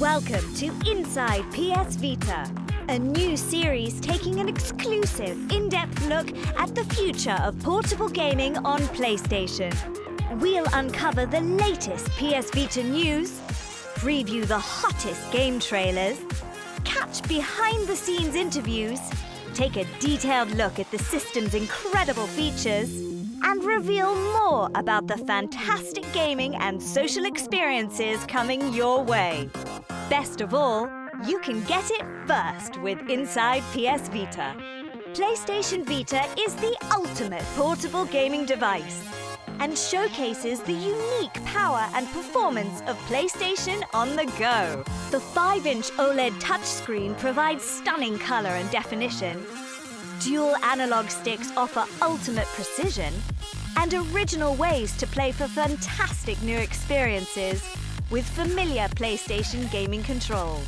Welcome to Inside PS Vita, a new series taking an exclusive, in-depth look at the future of portable gaming on PlayStation. We'll uncover the latest PS Vita news, preview the hottest game trailers, catch behind-the-scenes interviews, take a detailed look at the system's incredible features, and reveal more about the fantastic gaming and social experiences coming your way. Best of all, you can get it first with Inside PS Vita. PlayStation Vita is the ultimate portable gaming device and showcases the unique power and performance of PlayStation on the go. The 5-inch OLED touchscreen provides stunning color and definition. Dual analog sticks offer ultimate precision and original ways to play for fantastic new experiences with familiar PlayStation gaming controls.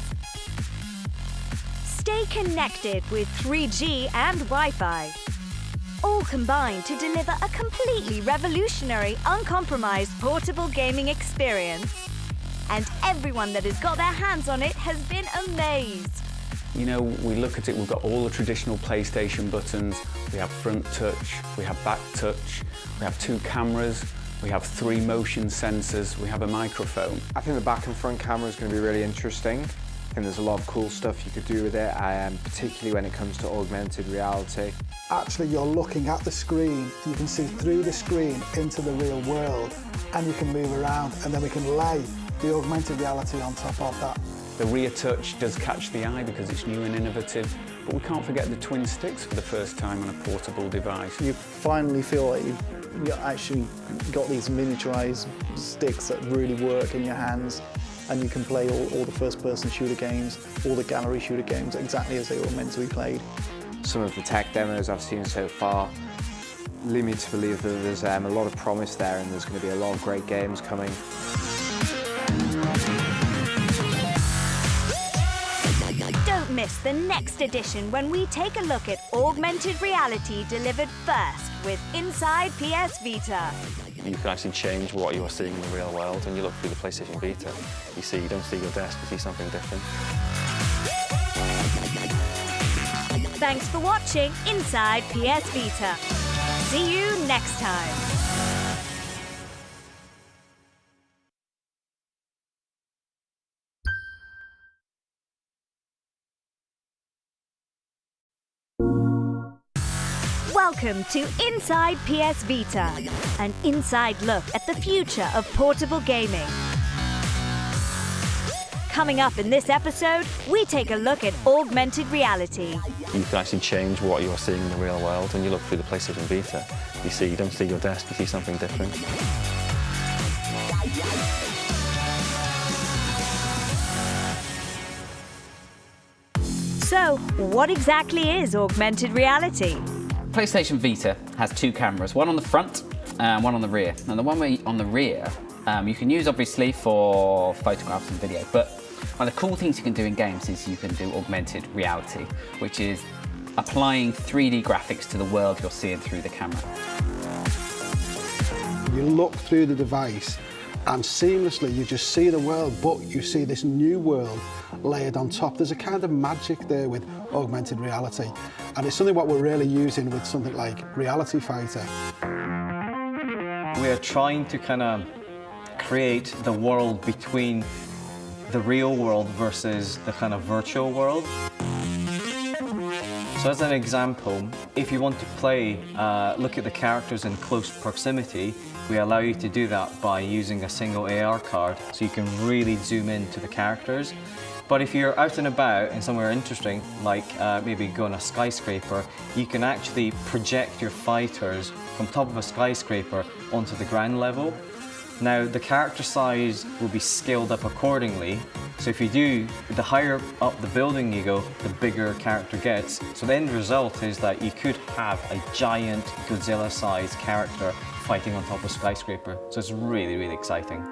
Stay connected with 3G and Wi-Fi, all combined to deliver a completely revolutionary, uncompromised portable gaming experience. And everyone that has got their hands on it has been amazed. You know, we look at it, we've got all the traditional PlayStation buttons. We have front touch, we have back touch, we have 2 cameras, we have 3 motion sensors, we have a microphone. I think the back and front camera is going to be really interesting. I think there's a lot of cool stuff you could do with it, particularly when it comes to augmented reality. Actually, you're looking at the screen, you can see through the screen into the real world, and you can move around, and then we can lay the augmented reality on top of that. The rear touch does catch the eye because it's new and innovative, but we can't forget the twin sticks for the first time on a portable device. You finally feel like you've actually got these miniaturized sticks that really work in your hands, and you can play all the first-person shooter games, all the gallery shooter games exactly as they were meant to be played. Some of the tech demos I've seen so far lead me to believe that there's a lot of promise there and there's going to be a lot of great games coming. Don't miss the next edition when we take a look at augmented reality delivered first with Inside PS Vita. You can actually change what you're seeing in the real world. When you look through the PlayStation Vita, you don't see your desk, you see something different. Thanks for watching Inside PS Vita. See you next time. Welcome to Inside PS Vita, an inside look at the future of portable gaming. Coming up in this episode, we take a look at augmented reality. You can actually change what you're seeing in the real world. When you look through the PlayStation Vita, you don't see your desk, you see something different. So, what exactly is augmented reality? PlayStation Vita has 2 cameras, one on the front and one on the rear. Now the one on the rear, you can use obviously for photographs and video, but one of the cool things you can do in games is you can do augmented reality, which is applying 3D graphics to the world you're seeing through the camera. You look through the device and seamlessly you just see the world, but you see this new world layered on top. There's a kind of magic there with augmented reality, and it's something what we're really using with something like Reality Fighter. We are trying to kind of create the world between the real world versus the kind of virtual world. So as an example, if you want to play, look at the characters in close proximity, we allow you to do that by using a single AR card, so you can really zoom into the characters. But if you're out and about and somewhere interesting, like maybe go on a skyscraper, you can actually project your fighters from top of a skyscraper onto the ground level. Now, the character size will be scaled up accordingly. So if you do, the higher up the building you go, the bigger character gets. So the end result is that you could have a giant Godzilla-sized character fighting on top of a skyscraper. So it's really, really exciting.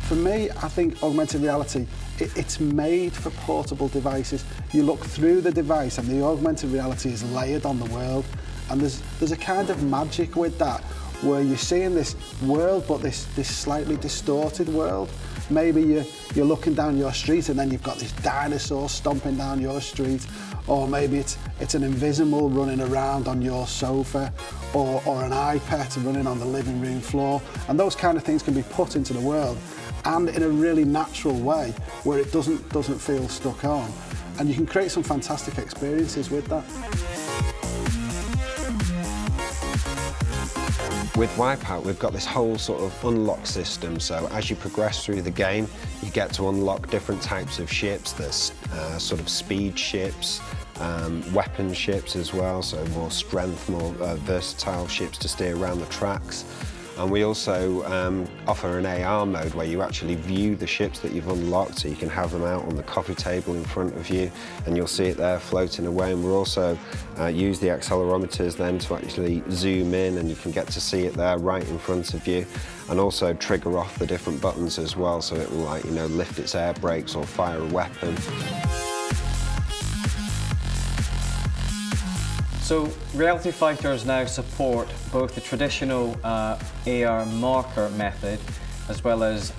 For me, I think augmented reality, it's made for portable devices. You look through the device and the augmented reality is layered on the world, and there's a kind of magic with that. where you're seeing this world, but this slightly distorted world. Maybe you're looking down your street and then you've got this dinosaur stomping down your street, or maybe it's an invisible running around on your sofa, or an iPad running on the living room floor. And those kind of things can be put into the world, and in a really natural way where it doesn't feel stuck on. And you can create some fantastic experiences with that. With Wipeout, we've got this whole sort of unlock system, so as you progress through the game, you get to unlock different types of ships. There's sort of speed ships, weapon ships as well, so more strength, more versatile ships to steer around the tracks. And we also offer an AR mode where you actually view the ships that you've unlocked, so you can have them out on the coffee table in front of you and you'll see it there floating away. And we'll also use the accelerometers then to actually zoom in, and you can get to see it there right in front of you, and also trigger off the different buttons as well, so it will, like, you know, lift its air brakes or fire a weapon. So Reality Fighters now support both the traditional AR marker method as well as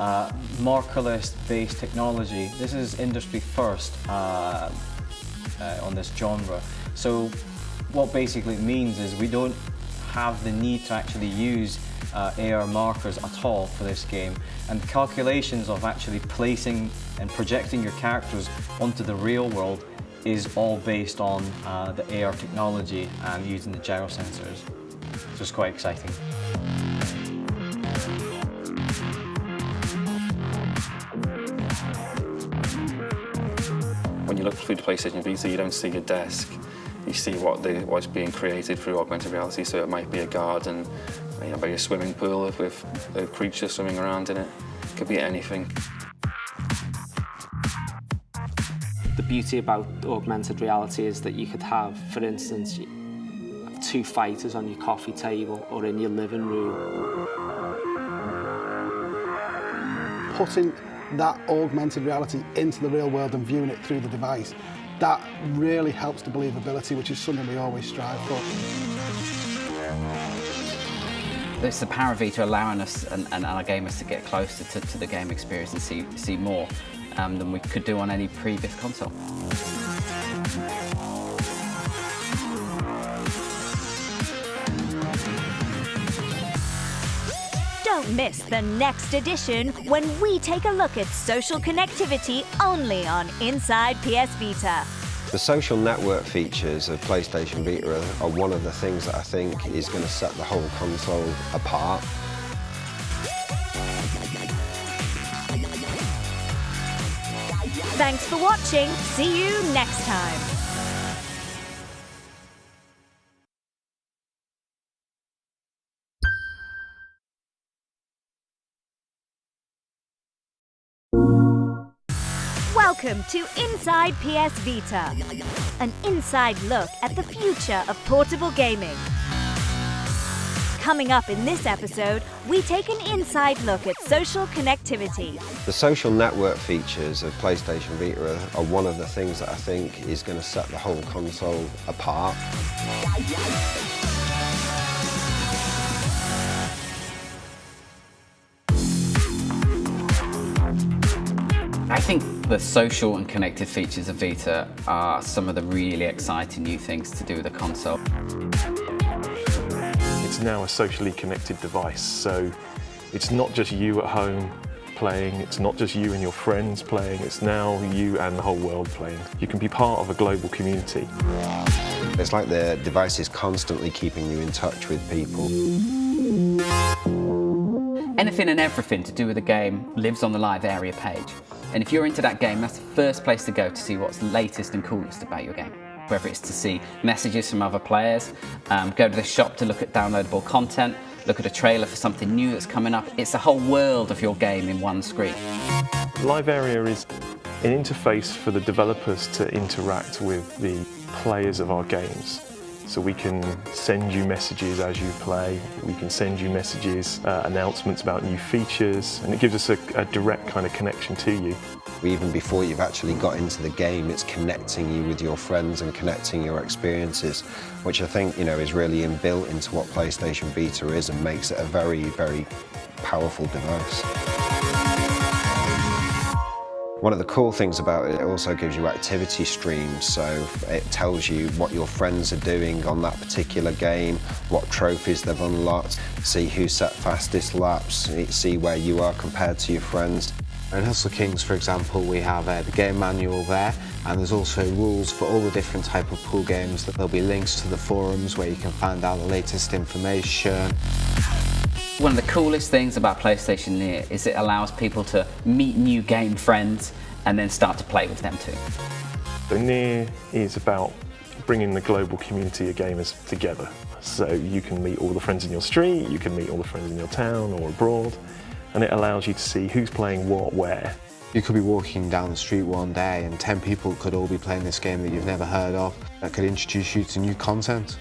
markerless-based technology. This is industry first on this genre. So what basically it means is we don't have the need to actually use AR markers at all for this game, and the calculations of actually placing and projecting your characters onto the real world is all based on the AR technology and using the gyro sensors. So it's quite exciting. When you look through the PlayStation Vita, you don't see a desk. You see what's being created through augmented reality. So it might be a garden, you know, maybe a swimming pool with a creature swimming around in it. It could be anything. The beauty about augmented reality is that you could have, for instance, 2 fighters on your coffee table or in your living room. Putting that augmented reality into the real world and viewing it through the device, that really helps the believability, which is something we always strive for. It's the power of Vita allowing us and our gamers to get closer to the game experience and see more than we could do on any previous console. Don't miss the next edition when we take a look at social connectivity only on Inside PS Vita. The social network features of PlayStation Vita are one of the things that I think is going to set the whole console apart. Thanks for watching. See you next time. Welcome to Inside PS Vita, an inside look at the future of portable gaming. Coming up in this episode, we take an inside look at social connectivity. The social network features of PlayStation Vita are one of the things that I think is going to set the whole console apart. I think the social and connected features of Vita are some of the really exciting new things to do with the console. It's now a socially connected device, so it's not just you at home playing, it's not just you and your friends playing, it's now you and the whole world playing. You can be part of a global community. It's like the device is constantly keeping you in touch with people. Anything and everything to do with the game lives on the live area page. And if you're into that game, that's the first place to go to see what's latest and coolest about your game. Whether it's to see messages from other players, go to the shop to look at downloadable content, look at a trailer for something new that's coming up. It's the whole world of your game in one screen. Live Area is an interface for the developers to interact with the players of our games. So we can send you messages as you play, we can send you messages, announcements about new features, and it gives us a direct kind of connection to you. Even before you've actually got into the game, it's connecting you with your friends and connecting your experiences, which I think, you know, is really inbuilt into what PlayStation Vita is and makes it a very, very powerful device. One of the cool things about it also gives you activity streams, so it tells you what your friends are doing on that particular game, what trophies they've unlocked, see who set fastest laps, see where you are compared to your friends. In Hustle Kings, for example, we have the game manual there, and there's also rules for all the different type of pool games. There'll be links to the forums where you can find out the latest information. One of the coolest things about PlayStation Near is it allows people to meet new game friends and then start to play with them too. So Near is about bringing the global community of gamers together. So you can meet all the friends in your street, you can meet all the friends in your town or abroad, and it allows you to see who's playing what, where. You could be walking down the street one day and 10 people could all be playing this game that you've never heard of. That could introduce you to new content.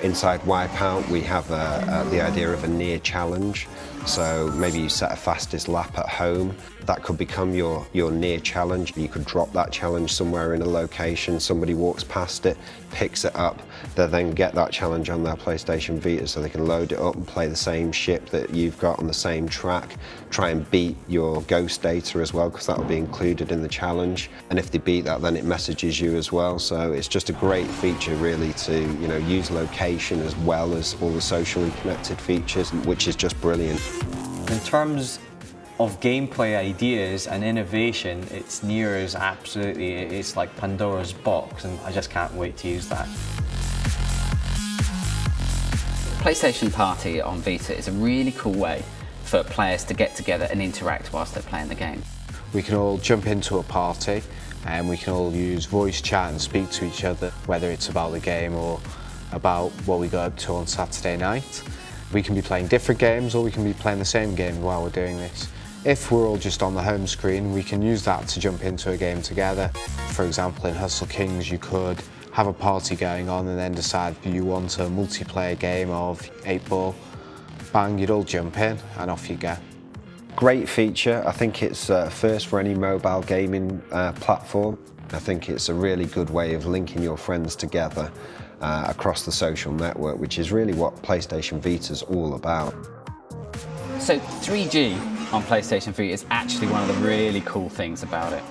Inside Wipeout, we have the idea of a near challenge. So maybe you set a fastest lap at home. That could become your near challenge. You could drop that challenge somewhere in a location. Somebody walks past it, picks it up. They then get that challenge on their PlayStation Vita so they can load it up and play the same ship that you've got on the same track. Try and beat your ghost data as well, because that will be included in the challenge. And if they beat that, then it messages you as well. So it's just a great feature really to, you know, use location as well as all the socially connected features, which is just brilliant. In terms of gameplay ideas and innovation, it's Near is absolutely, it's like Pandora's box, and I just can't wait to use that. PlayStation Party on Vita is a really cool way for players to get together and interact whilst they're playing the game. We can all jump into a party and we can all use voice chat and speak to each other, whether it's about the game or about what we got up to on Saturday night. We can be playing different games or we can be playing the same game while we're doing this. If we're all just on the home screen, we can use that to jump into a game together. For example, in Hustle Kings, you could have a party going on and then decide you want a multiplayer game of 8-ball. Bang, you'd all jump in and off you go. Great feature. I think it's first for any mobile gaming platform. I think it's a really good way of linking your friends together across the social network, which is really what PlayStation Vita is all about. So 3G on PlayStation Vita is actually one of the really cool things about it.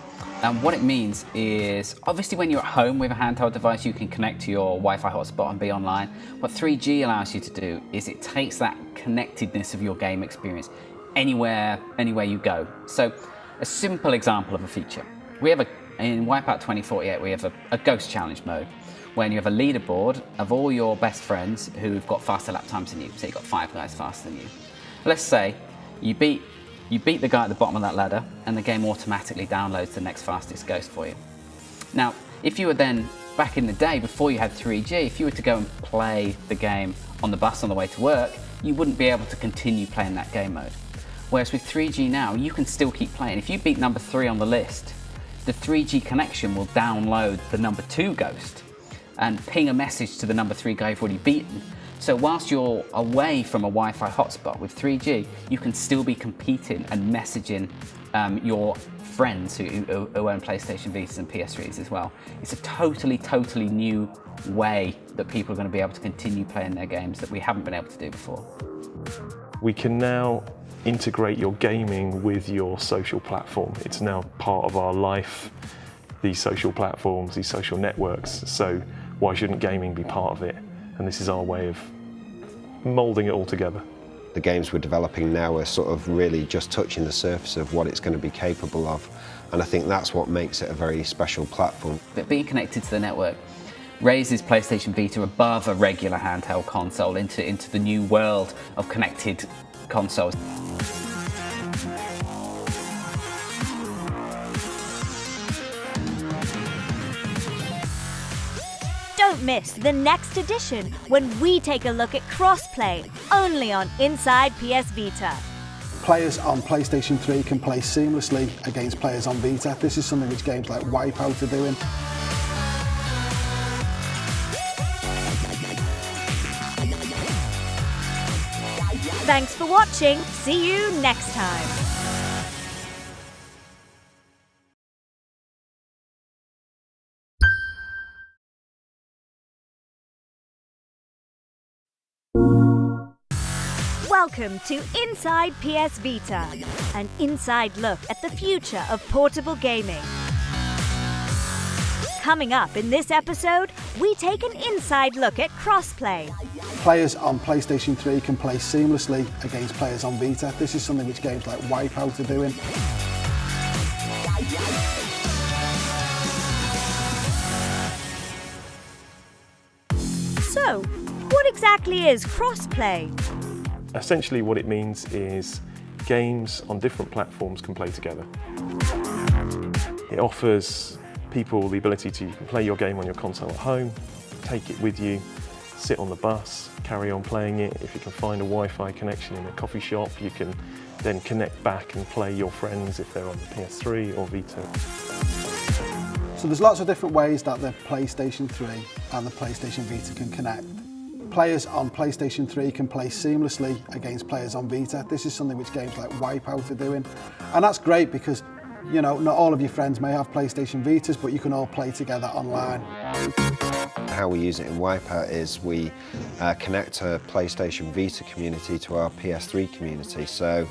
And what it means is, obviously when you're at home with a handheld device, you can connect to your Wi-Fi hotspot and be online. What 3G allows you to do is it takes that connectedness of your game experience anywhere you go. So a simple example of a feature. In Wipeout 2048, we have a ghost challenge mode, when you have a leaderboard of all your best friends who've got faster lap times than you. So you've got 5 guys faster than you. Let's say you beat the guy at the bottom of that ladder and the game automatically downloads the next fastest ghost for you. Now, if you were then, back in the day before you had 3G, if you were to go and play the game on the bus on the way to work, you wouldn't be able to continue playing that game mode. Whereas with 3G now, you can still keep playing. If you beat number 3 on the list, the 3G connection will download the number 2 ghost and ping a message to the number 3 guy you've already beaten. So whilst you're away from a Wi-Fi hotspot with 3G, you can still be competing and messaging your friends who own PlayStation Vitas and PS3s as well. It's a totally new way that people are going to be able to continue playing their games that we haven't been able to do before. We can now integrate your gaming with your social platform. It's now part of our life, these social platforms, these social networks. So why shouldn't gaming be part of it? And this is our way of moulding it all together. The games we're developing now are sort of really just touching the surface of what it's going to be capable of. And I think that's what makes it a very special platform. But being connected to the network raises PlayStation Vita above a regular handheld console into the new world of connected consoles. Don't miss the next edition when we take a look at crossplay, only on Inside PS Vita. Players on PlayStation 3 can play seamlessly against players on Vita. This is something which games like Wipeout are doing. Thanks for watching. See you next time. Welcome to Inside PS Vita, an inside look at the future of portable gaming. Coming up in this episode, we take an inside look at crossplay. Players on PlayStation 3 can play seamlessly against players on Vita. This is something which games like Wipeout are doing. So, what exactly is crossplay? Essentially what it means is games on different platforms can play together. It offers people the ability to play your game on your console at home, take it with you, sit on the bus, carry on playing it. If you can find a Wi-Fi connection in a coffee shop, you can then connect back and play your friends if they're on the PS3 or Vita. So there's lots of different ways that the PlayStation 3 and the PlayStation Vita can connect. Players on PlayStation 3 can play seamlessly against players on Vita. This is something which games like Wipeout are doing. And that's great because, you know, not all of your friends may have PlayStation Vitas, but you can all play together online. How we use it in Wipeout is we connect a PlayStation Vita community to our PS3 community. So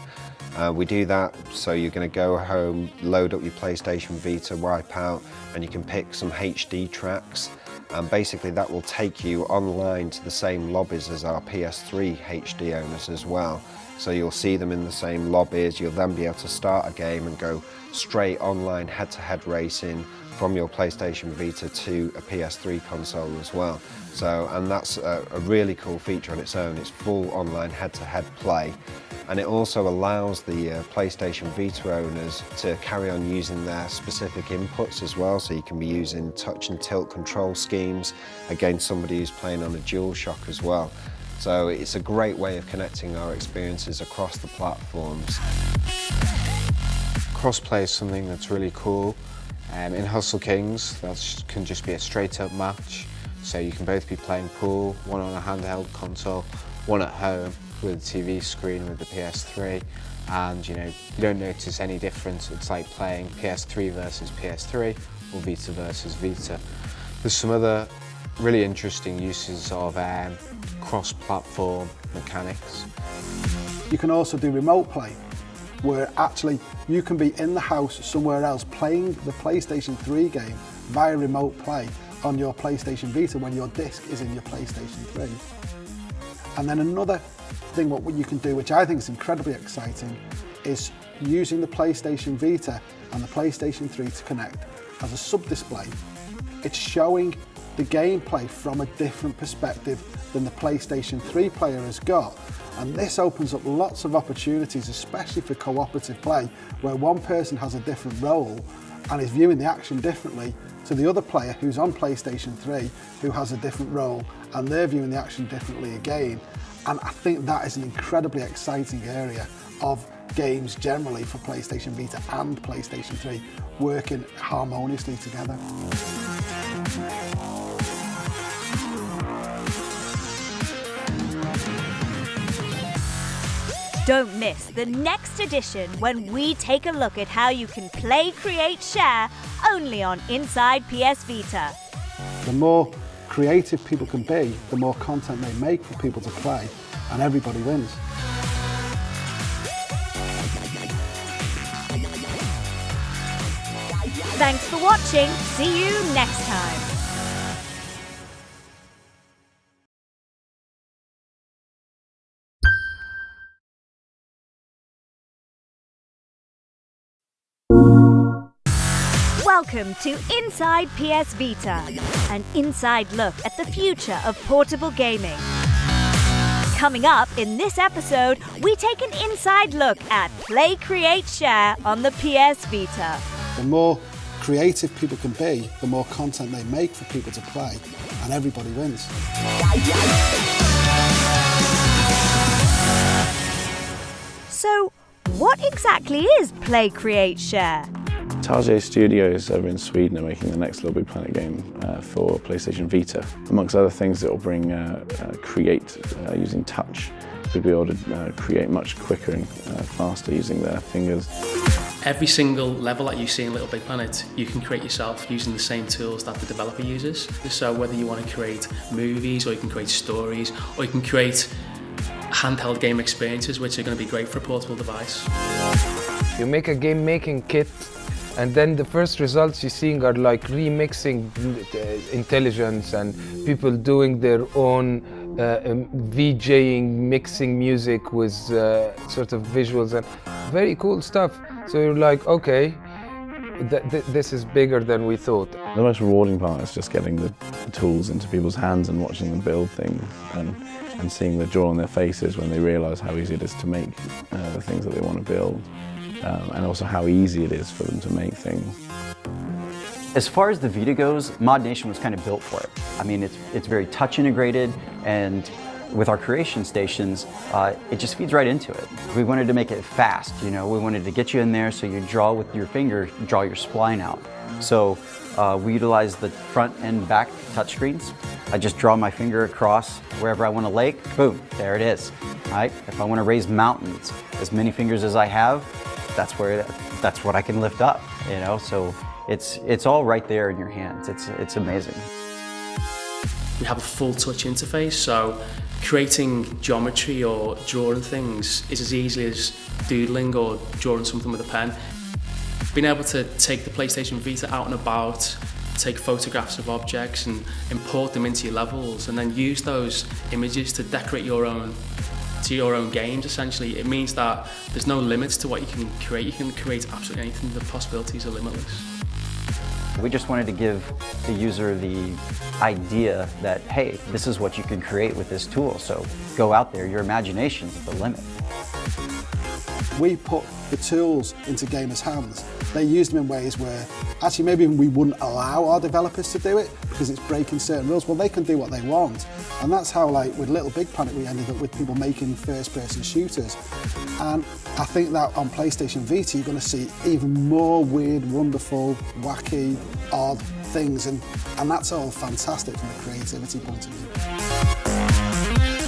we do that, so you're going to go home, load up your PlayStation Vita, Wipeout, and you can pick some HD tracks. And basically that will take you online to the same lobbies as our PS3 HD owners as well. So you'll see them in the same lobbies, you'll then be able to start a game and go straight online head-to-head racing from your PlayStation Vita to a PS3 console as well. So, and that's a really cool feature on its own. It's full online head-to-head play. And it also allows the PlayStation Vita owners to carry on using their specific inputs as well. So you can be using touch and tilt control schemes against somebody who's playing on a DualShock as well. So it's a great way of connecting our experiences across the platforms. Crossplay is something that's really cool. In Hustle Kings, that can just be a straight up match. So you can both be playing pool, one on a handheld console, one at home with a TV screen with the PS3. And you don't notice any difference. It's like playing PS3 versus PS3 or Vita versus Vita. There's some other really interesting uses of cross-platform mechanics. You can also do remote play, where actually you can be in the house somewhere else playing the PlayStation 3 game via remote play on your PlayStation Vita when your disc is in your PlayStation 3. And then another thing what you can do, which I think is incredibly exciting, is using the PlayStation Vita and the PlayStation 3 to connect as a sub-display. It's showing the gameplay from a different perspective than the PlayStation 3 player has got. And this opens up lots of opportunities, especially for cooperative play, where one person has a different role and is viewing the action differently to the other player who's on PlayStation 3, who has a different role, and they're viewing the action differently again. And I think that is an incredibly exciting area of games generally for PlayStation Vita and PlayStation 3 working harmoniously together. Don't miss the next edition when we take a look at how you can play, create, share only on Inside PS Vita. The more creative people can be, the more content they make for people to play, and everybody wins. Thanks for watching. See you next time. Welcome to Inside PS Vita, an inside look at the future of portable gaming. Coming up in this episode, we take an inside look at Play, Create, Share on the PS Vita. The more creative people can be, the more content they make for people to play, and everybody wins. So, what exactly is Play, Create, Share? Tarjay Studios over in Sweden are making the next Little Big Planet game for PlayStation Vita. Amongst other things, it will bring Create using touch. You'll be able to create much quicker and faster using their fingers. Every single level that you see in Little Big Planet, you can create yourself using the same tools that the developer uses. So whether you want to create movies, or you can create stories, or you can create handheld game experiences which are going to be great for a portable device. You make a game making kit, and then the first results you're seeing are like remixing intelligence and people doing their own VJing, mixing music with sort of visuals and very cool stuff. So you're like, okay, this is bigger than we thought. The most rewarding part is just getting the tools into people's hands and watching them build things and seeing the joy on their faces when they realise how easy it is to make the things that they want to build, and also how easy it is for them to make things. As far as the Vita goes, ModNation was kind of built for it. I mean, it's very touch integrated, and with our creation stations, it just feeds right into it. We wanted to make it fast, you know, we wanted to get you in there so you draw with your finger, draw your spline out. So we utilize the front and back touchscreens. I just draw my finger across wherever I want to lake, boom, there it is. All right? If I want to raise mountains, as many fingers as I have, that's what I can lift up, you know, so it's all right there in your hands. It's amazing. We have a full touch interface, so creating geometry or drawing things is as easy as doodling or drawing something with a pen. Being able to take the PlayStation Vita out and about, take photographs of objects and import them into your levels, and then use those images to decorate your own games, essentially. It means that there's no limits to what you can create. You can create absolutely anything. The possibilities are limitless. We just wanted to give the user the idea that, hey, this is what you can create with this tool, so go out there, your imagination's at the limit. We put the tools into gamers' hands. They use them in ways where actually maybe we wouldn't allow our developers to do it because it's breaking certain rules. Well, they can do what they want. And that's how, like, with Little Big Planet, we ended up with people making first-person shooters. And I think that on PlayStation Vita, you're going to see even more weird, wonderful, wacky, odd things. And that's all fantastic from a creativity point of view.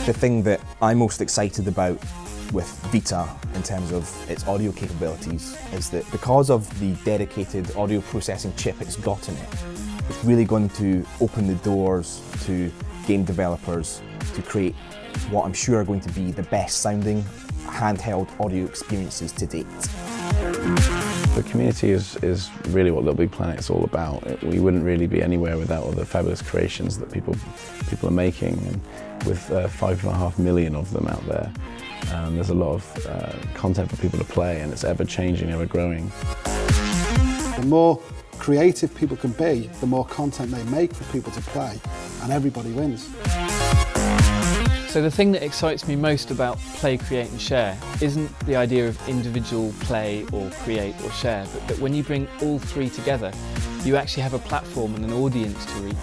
The thing that I'm most excited about with Vita in terms of its audio capabilities is that because of the dedicated audio processing chip it's got in it, it's really going to open the doors to game developers to create what I'm sure are going to be the best sounding handheld audio experiences to date. The community is really what Little Big Planet is all about. We wouldn't really be anywhere without all the fabulous creations that people are making, and with 5.5 million of them out there. There's a lot of content for people to play, and it's ever changing, ever growing. The more creative people can be, the more content they make for people to play, and everybody wins. So the thing that excites me most about Play, Create and Share isn't the idea of individual play or create or share, but that when you bring all three together, you actually have a platform and an audience to reach.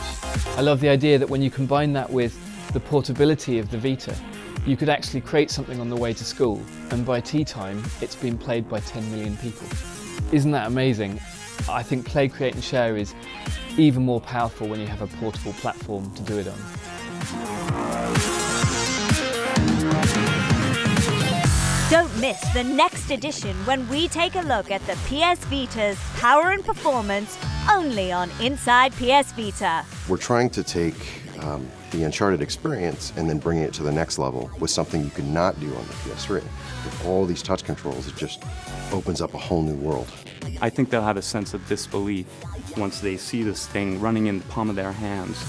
I love the idea that when you combine that with the portability of the Vita, you could actually create something on the way to school, and by tea time, it's been played by 10 million people. Isn't that amazing? I think Play, Create and Share is even more powerful when you have a portable platform to do it on. Don't miss the next edition when we take a look at the PS Vita's power and performance only on Inside PS Vita. We're trying to take the Uncharted experience and then bringing it to the next level with something you could not do on the PS3. With all these touch controls, it just opens up a whole new world. I think they'll have a sense of disbelief once they see this thing running in the palm of their hands.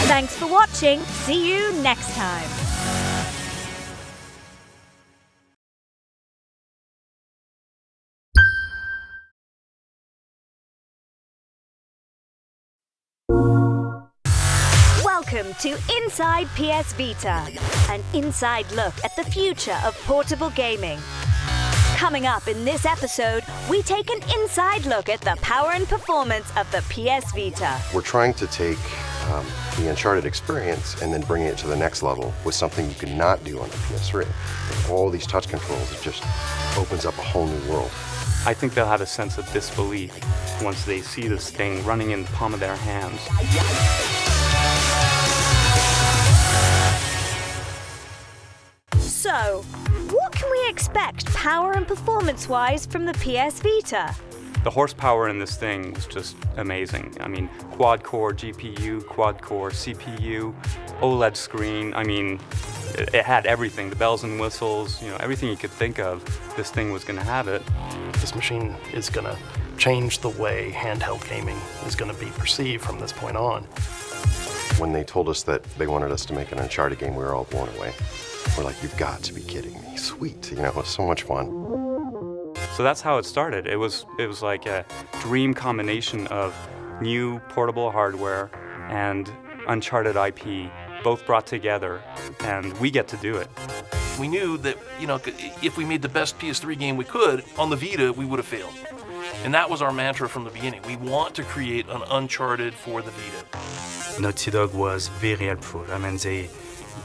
Thanks for watching. See you next time. Welcome to Inside PS Vita, an inside look at the future of portable gaming. Coming up in this episode, we take an inside look at the power and performance of the PS Vita. We're trying to take the Uncharted experience and then bringing it to the next level with something you could not do on the PS3. With all these touch controls, it just opens up a whole new world. I think they'll have a sense of disbelief once they see this thing running in the palm of their hands. So, what can we expect power and performance-wise from the PS Vita? The horsepower in this thing was just amazing. I mean, quad-core GPU, quad-core CPU, OLED screen. I mean, it had everything, the bells and whistles, you know, everything you could think of, this thing was going to have it. This machine is going to change the way handheld gaming is going to be perceived from this point on. When they told us that they wanted us to make an Uncharted game, we were all blown away. We're like, you've got to be kidding me. Sweet, you know, it was so much fun. So that's how it started. It was like a dream combination of new portable hardware and Uncharted IP, both brought together, and we get to do it. We knew that, you know, if we made the best PS3 game we could on the Vita, we would have failed. And that was our mantra from the beginning. We want to create an Uncharted for the Vita. Naughty Dog was very helpful. I mean, they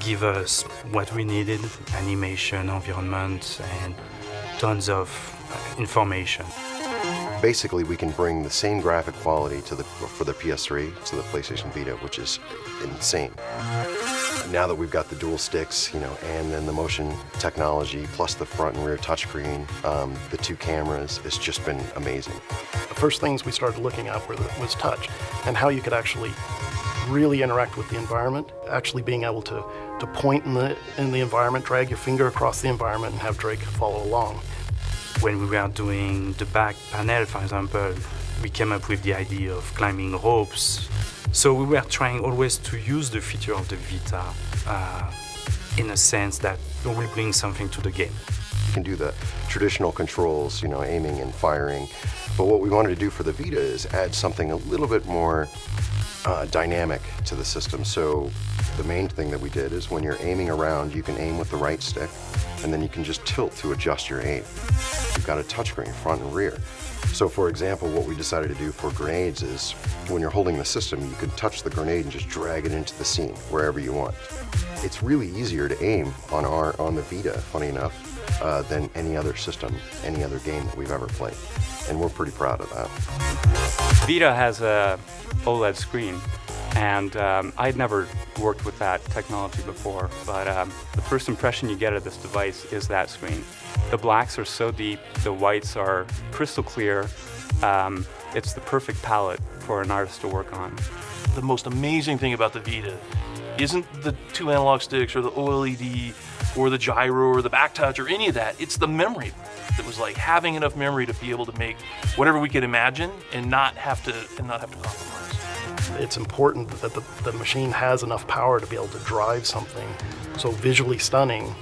give us what we needed, animation, environment, and tons of information. Basically, we can bring the same graphic quality for the PS3 to the PlayStation Vita, which is insane. Now that we've got the dual sticks, you know, and then the motion technology, plus the front and rear touchscreen, the two cameras, it's just been amazing. The first things we started looking at was touch and how you could actually really interact with the environment, actually being able to point in the environment, drag your finger across the environment and have Drake follow along. When we were doing the back panel, for example, we came up with the idea of climbing ropes. So we were trying always to use the feature of the Vita in a sense that will bring something to the game. You can do the traditional controls, you know, aiming and firing, but what we wanted to do for the Vita is add something a little bit more dynamic to the system. So the main thing that we did is when you're aiming around, you can aim with the right stick, and then you can just tilt to adjust your aim. You've got a touchscreen, front and rear. So for example, what we decided to do for grenades is when you're holding the system, you can touch the grenade and just drag it into the scene, wherever you want. It's really easier to aim on the Vita, funny enough, than any other system, any other game that we've ever played. And we're pretty proud of that. Vita has a OLED screen, and I'd never worked with that technology before, but the first impression you get of this device is that screen. The blacks are so deep, the whites are crystal clear. It's the perfect palette for an artist to work on. The most amazing thing about the Vita isn't the two analog sticks or the OLED or the gyro or the back touch or any of that. It's the memory. It was like having enough memory to be able to make whatever we could imagine and not have to compromise. It's important that the machine has enough power to be able to drive something so visually stunning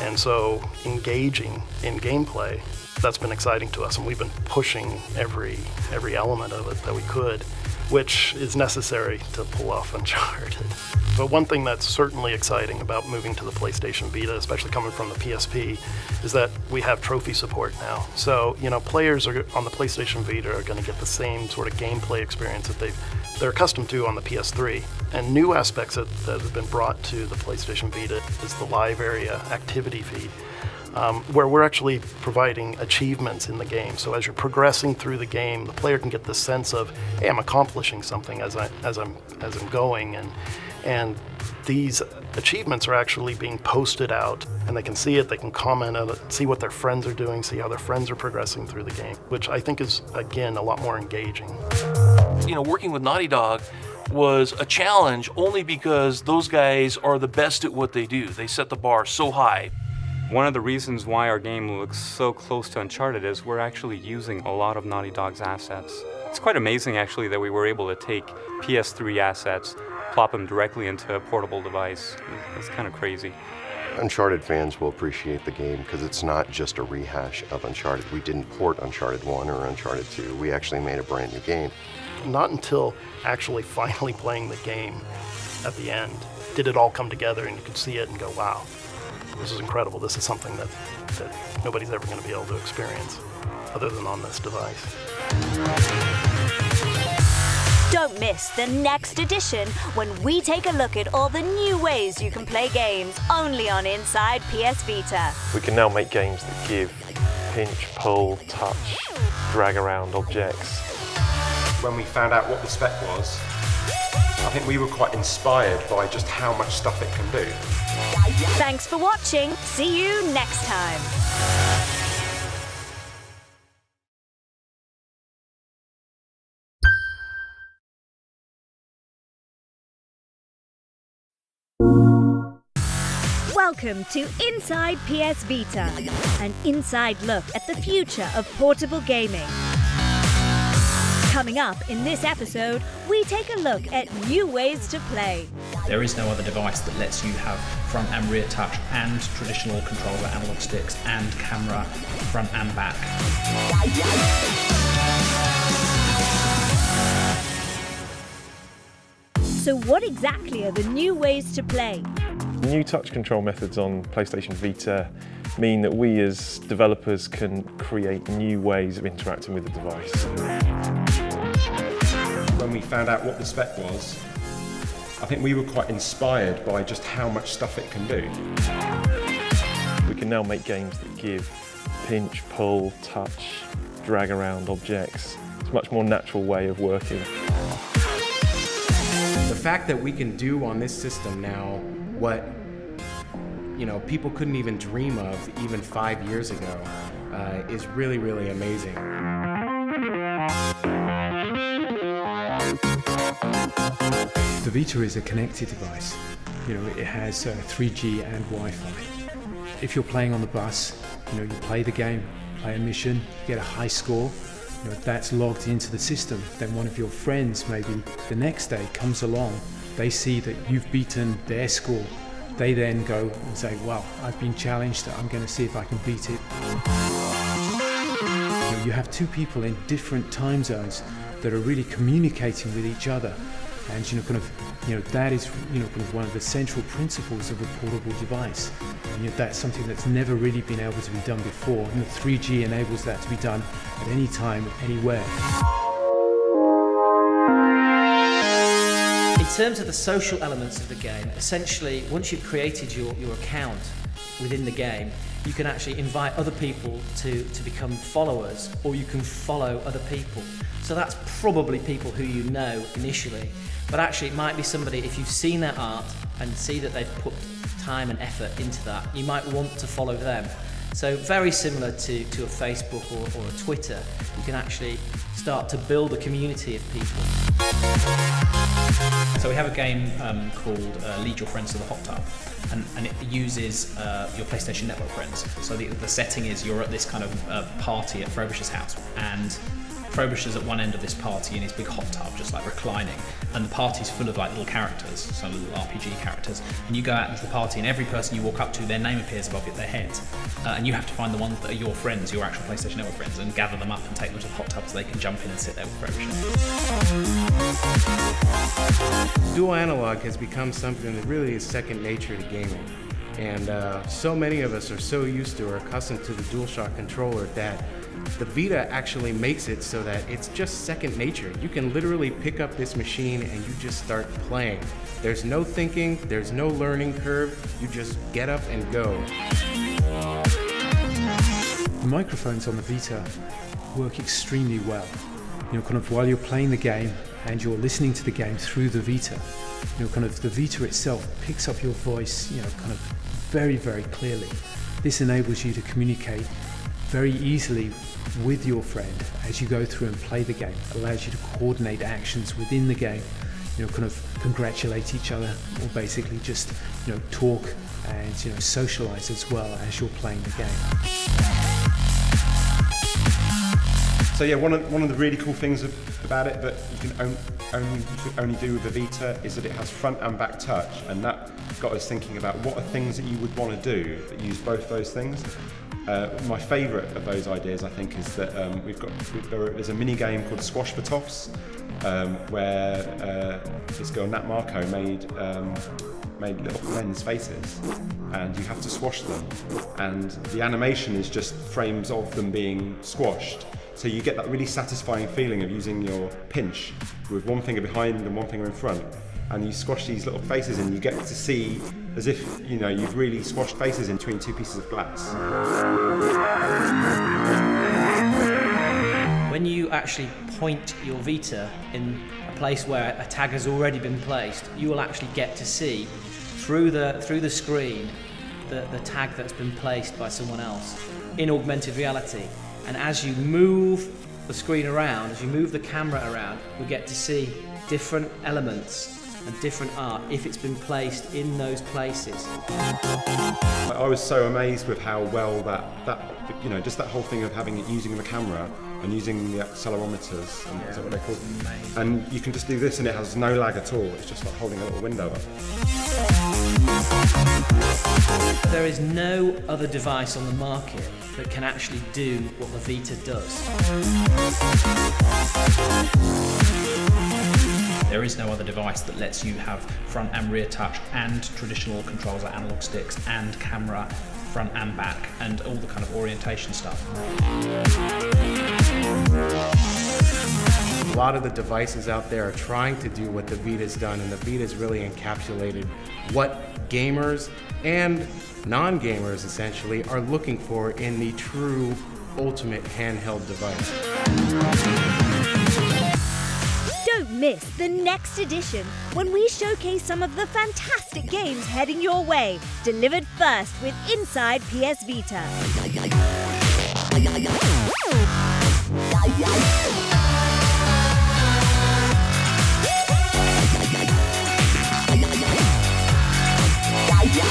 and so engaging in gameplay. That's been exciting to us, and we've been pushing every element of it that we could, which is necessary to pull off Uncharted. But one thing that's certainly exciting about moving to the PlayStation Vita, especially coming from the PSP, is that we have trophy support now. So, you know, players on the PlayStation Vita are going to get the same sort of gameplay experience that they're accustomed to on the PS3. And new aspects that have been brought to the PlayStation Vita is the live area activity feed, where we're actually providing achievements in the game. So as you're progressing through the game, the player can get the sense of, hey, I'm accomplishing something as I'm going, and these achievements are actually being posted out, and they can see it, they can comment on it, see what their friends are doing, see how their friends are progressing through the game, which I think is, again, a lot more engaging. You know, working with Naughty Dog was a challenge only because those guys are the best at what they do. They set the bar so high. One of the reasons why our game looks so close to Uncharted is we're actually using a lot of Naughty Dog's assets. It's quite amazing, actually, that we were able to take PS3 assets, plop them directly into a portable device. It's kind of crazy. Uncharted fans will appreciate the game because it's not just a rehash of Uncharted. We didn't port Uncharted 1 or Uncharted 2. We actually made a brand new game. Not until actually finally playing the game at the end did it all come together and you could see it and go, wow, this is incredible. This is something that nobody's ever going to be able to experience other than on this device. Don't miss the next edition when we take a look at all the new ways you can play games only on Inside PS Vita. We can now make games that give pinch, pull, touch, drag around objects. When we found out what the spec was, I think we were quite inspired by just how much stuff it can do. Thanks for watching. See you next time. Welcome to Inside PS Vita, an inside look at the future of portable gaming. Coming up in this episode, we take a look at new ways to play. There is no other device that lets you have front and rear touch and traditional controller analog sticks and camera front and back. So what exactly are the new ways to play? New touch control methods on PlayStation Vita mean that we as developers can create new ways of interacting with the device. When we found out what the spec was, I think we were quite inspired by just how much stuff it can do. We can now make games that give pinch, pull, touch, drag around objects. It's a much more natural way of working. The fact that we can do on this system now what people couldn't even dream of even 5 years ago is really, really amazing. The Vita is a connected device. It has 3G and Wi-Fi. If you're playing on the bus, you play the game, play a mission, you get a high score, that's logged into the system. Then one of your friends maybe the next day comes along, they see that you've beaten their score. They then go and say, well, I've been challenged, I'm going to see if I can beat it. You have two people in different time zones that are really communicating with each other. And that is one of the central principles of a portable device. And that's something that's never really been able to be done before. 3G enables that to be done at any time, anywhere. In terms of the social elements of the game, essentially, once you've created your account within the game, you can actually invite other people to become followers, or you can follow other people. So that's probably people who you know initially, but actually it might be somebody, if you've seen their art and see that they've put time and effort into that, you might want to follow them. So very similar to a Facebook or a Twitter, you can actually start to build a community of people. So we have a game called Lead Your Friends to the Hot Tub, and it uses your PlayStation Network friends. So the setting is you're at this kind of party at Frobisher's house, and Frobisher's at one end of this party in his big hot tub, just like reclining, and the party's full of like little characters, so little RPG characters, and you go out into the party and every person you walk up to, their name appears above their heads, and you have to find the ones that are your friends, your actual PlayStation Network friends, and gather them up and take them to the hot tub so they can jump in and sit there with Frobisher. Dual analog has become something that really is second nature to gaming. And so many of us are so used to or accustomed to the DualShock controller that the Vita actually makes it so that it's just second nature. You can literally pick up this machine and you just start playing. There's no thinking, there's no learning curve, you just get up and go. The microphones on the Vita work extremely well. While you're playing the game and you're listening to the game through the Vita, the Vita itself picks up your voice, very, very clearly. This enables you to communicate very easily with your friend as you go through and play the game. It allows you to coordinate actions within the game, congratulate each other, or basically just, talk and, socialize as well as you're playing the game. So yeah, one of the really cool things about it that you can only do with the Vita is that it has front and back touch, and that got us thinking about what are things that you would want to do that use both those things. My favourite of those ideas, I think, is that there's a mini game called Squash for Toffs, where this girl Nat Marco made little men's faces, and you have to squash them, and the animation is just frames of them being squashed. So you get that really satisfying feeling of using your pinch with one finger behind and one finger in front, and you squash these little faces and you get to see as if you've really squashed faces in between two pieces of glass. When you actually point your Vita in a place where a tag has already been placed, you will actually get to see through the screen the tag that's been placed by someone else in augmented reality. And as you move the screen around, as you move the camera around, we get to see different elements and different art if it's been placed in those places. I was so amazed with how well that just that whole thing of using the camera and using the accelerometers, and is that what they're called? And you can just do this and it has no lag at all. It's just like holding a little window up. There is no other device on the market that can actually do what the Vita does. There is no other device that lets you have front and rear touch and traditional controls like analog sticks and camera front and back and all the kind of orientation stuff. A lot of the devices out there are trying to do what the Vita's done, and the Vita's really encapsulated what gamers and non-gamers essentially are looking for in the true ultimate handheld device. Don't miss the next edition when we showcase some of the fantastic games heading your way, delivered first with Inside PS Vita.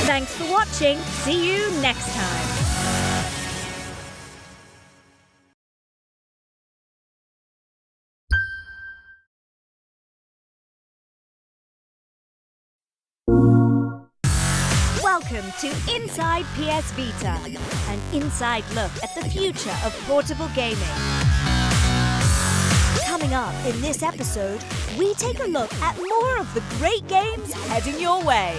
Thanks for watching. See you next time. Welcome to Inside PS Vita, an inside look at the future of portable gaming. Coming up in this episode, we take a look at more of the great games heading your way.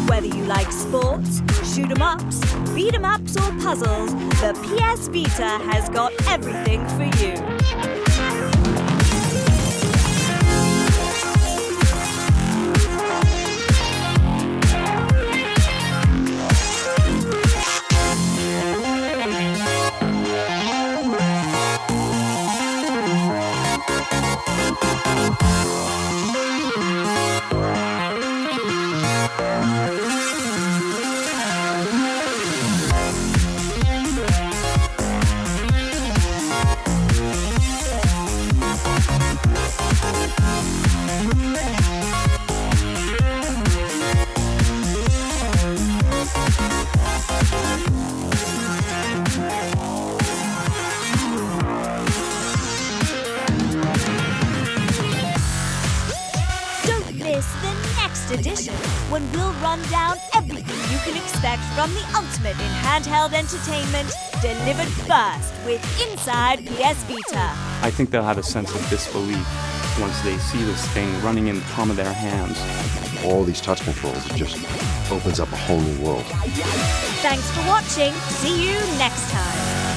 Whether you like sports, shoot 'em ups, beat 'em ups or puzzles, the PS Vita has got everything for you. Edition, when we'll run down everything you can expect from the ultimate in handheld entertainment, delivered first with Inside PS Vita. I think they'll have a sense of disbelief once they see this thing running in the palm of their hands. All these touch controls, it just opens up a whole new world. Thanks for watching. See you next time.